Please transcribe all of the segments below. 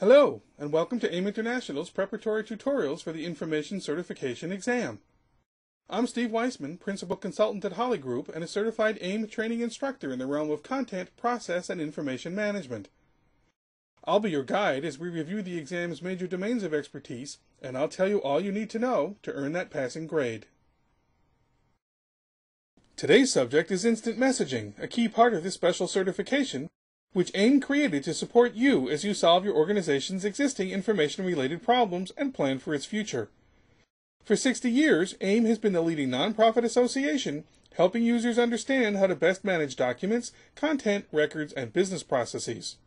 Hello, and welcome to AIM International's preparatory tutorials for the Information Certification exam. I'm Steve Weissman, Principal Consultant at Holly Group and a certified AIM training instructor in the realm of content, process, and information management. I'll be your guide as we review the exam's major domains of expertise, and I'll tell you all you need to know to earn that passing grade. Today's subject is instant messaging, a key part of this special certification, which AIM created to support you as you solve your organization's existing information-related problems and plan for its future. For 60 years, AIM has been the leading nonprofit association helping users understand how to best manage documents, content, records, and business processes.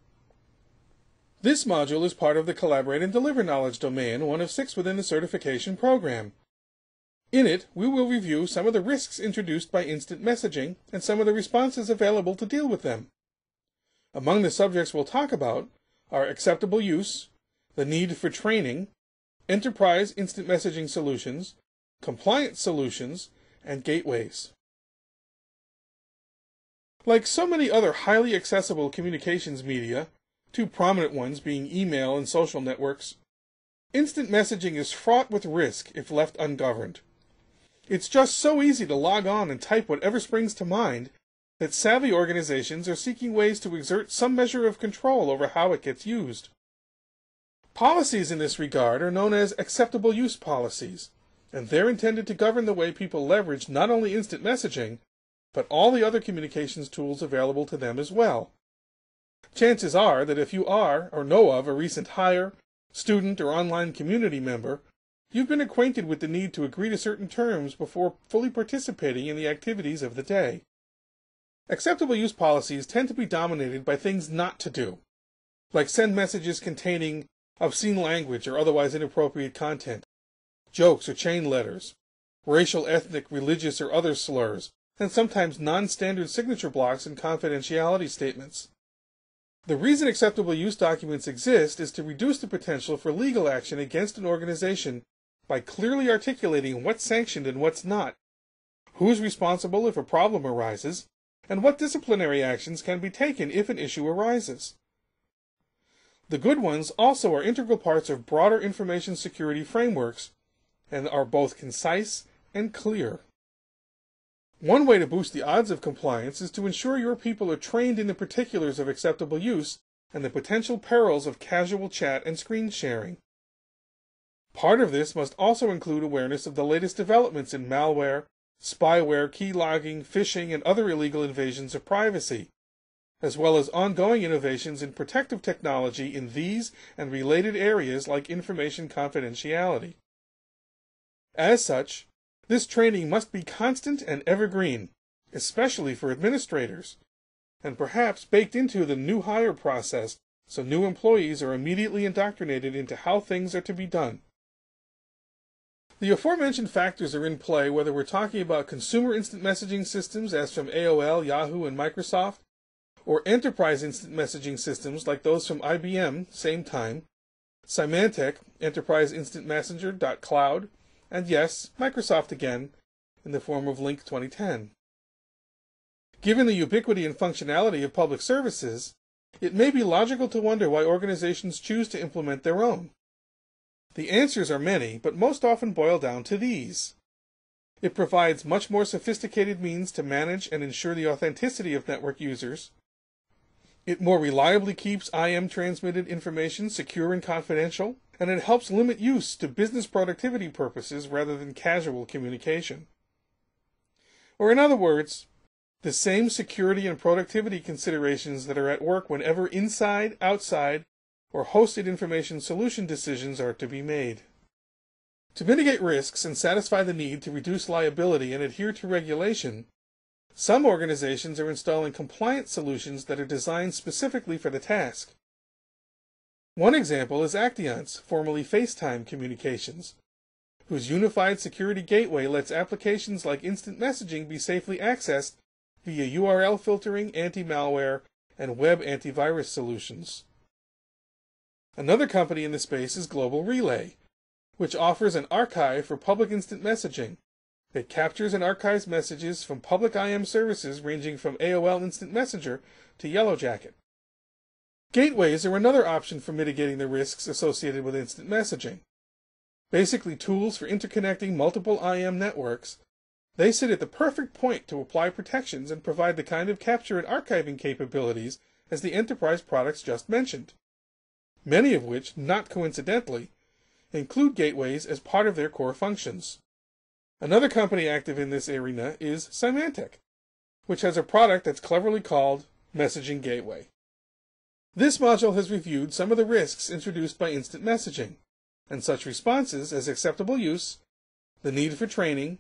This module is part of the Collaborate and Deliver knowledge domain, one of 6 within the certification program. In it, we will review some of the risks introduced by instant messaging and some of the responses available to deal with them. Among the subjects we'll talk about are acceptable use, the need for training, enterprise instant messaging solutions, compliance solutions, and gateways. Like so many other highly accessible communications media, 2 prominent ones being email and social networks, instant messaging is fraught with risk if left ungoverned. It's just so easy to log on and type whatever springs to mind that savvy organizations are seeking ways to exert some measure of control over how it gets used. Policies in this regard are known as acceptable use policies, and they're intended to govern the way people leverage not only instant messaging, but all the other communications tools available to them as well. Chances are that if you are or know of a recent hire, student, or online community member, you've been acquainted with the need to agree to certain terms before fully participating in the activities of the day. Acceptable use policies tend to be dominated by things not to do, like send messages containing obscene language or otherwise inappropriate content, jokes or chain letters, racial, ethnic, religious, or other slurs, and sometimes non-standard signature blocks and confidentiality statements. The reason acceptable use documents exist is to reduce the potential for legal action against an organization by clearly articulating what's sanctioned and what's not, who's responsible if a problem arises, and what disciplinary actions can be taken if an issue arises. The good ones also are integral parts of broader information security frameworks and are both concise and clear. One way to boost the odds of compliance is to ensure your people are trained in the particulars of acceptable use and the potential perils of casual chat and screen sharing. Part of this must also include awareness of the latest developments in malware, spyware, keylogging, phishing, and other illegal invasions of privacy, as well as ongoing innovations in protective technology in these and related areas like information confidentiality. As such, this training must be constant and evergreen, especially for administrators, and perhaps baked into the new hire process so new employees are immediately indoctrinated into how things are to be done. The aforementioned factors are in play whether we're talking about consumer instant messaging systems as from AOL, Yahoo, and Microsoft, or enterprise instant messaging systems like those from IBM, same time, Symantec, Enterprise Instant Messenger, .cloud, and yes, Microsoft again, in the form of Lync 2010. Given the ubiquity and functionality of public services, it may be logical to wonder why organizations choose to implement their own. The answers are many, but most often boil down to these. It provides much more sophisticated means to manage and ensure the authenticity of network users. It more reliably keeps IM transmitted information secure and confidential, and it helps limit use to business productivity purposes rather than casual communication. Or in other words, the same security and productivity considerations that are at work whenever inside, outside, or hosted information solution decisions are to be made. To mitigate risks and satisfy the need to reduce liability and adhere to regulation, some organizations are installing compliance solutions that are designed specifically for the task. One example is Actiance, formerly FaceTime Communications, whose unified security gateway lets applications like instant messaging be safely accessed via URL filtering, anti-malware, and web antivirus solutions. Another company in the space is Global Relay, which offers an archive for public instant messaging that captures and archives messages from public IM services ranging from AOL Instant Messenger to Yellow Jacket. Gateways are another option for mitigating the risks associated with instant messaging. Basically tools for interconnecting multiple IM networks, they sit at the perfect point to apply protections and provide the kind of capture and archiving capabilities as the enterprise products just mentioned, many of which, not coincidentally, include gateways as part of their core functions. Another company active in this arena is Symantec, which has a product that's cleverly called Messaging Gateway. This module has reviewed some of the risks introduced by instant messaging, and such responses as acceptable use, the need for training,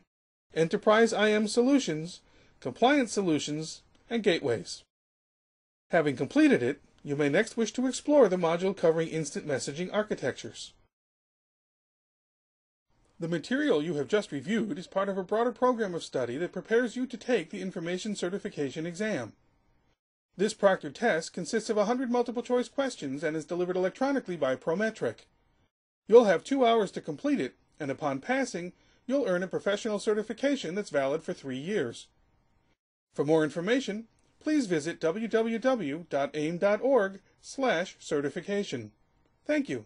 enterprise IM solutions, compliance solutions, and gateways. Having completed it, you may next wish to explore the module covering instant messaging architectures. The material you have just reviewed is part of a broader program of study that prepares you to take the Information Certification exam. This proctored test consists of 100 multiple-choice questions and is delivered electronically by Prometric. You'll have 2 hours to complete it, and upon passing, you'll earn a professional certification that's valid for 3 years. For more information, please visit www.aim.org/certification. Thank you.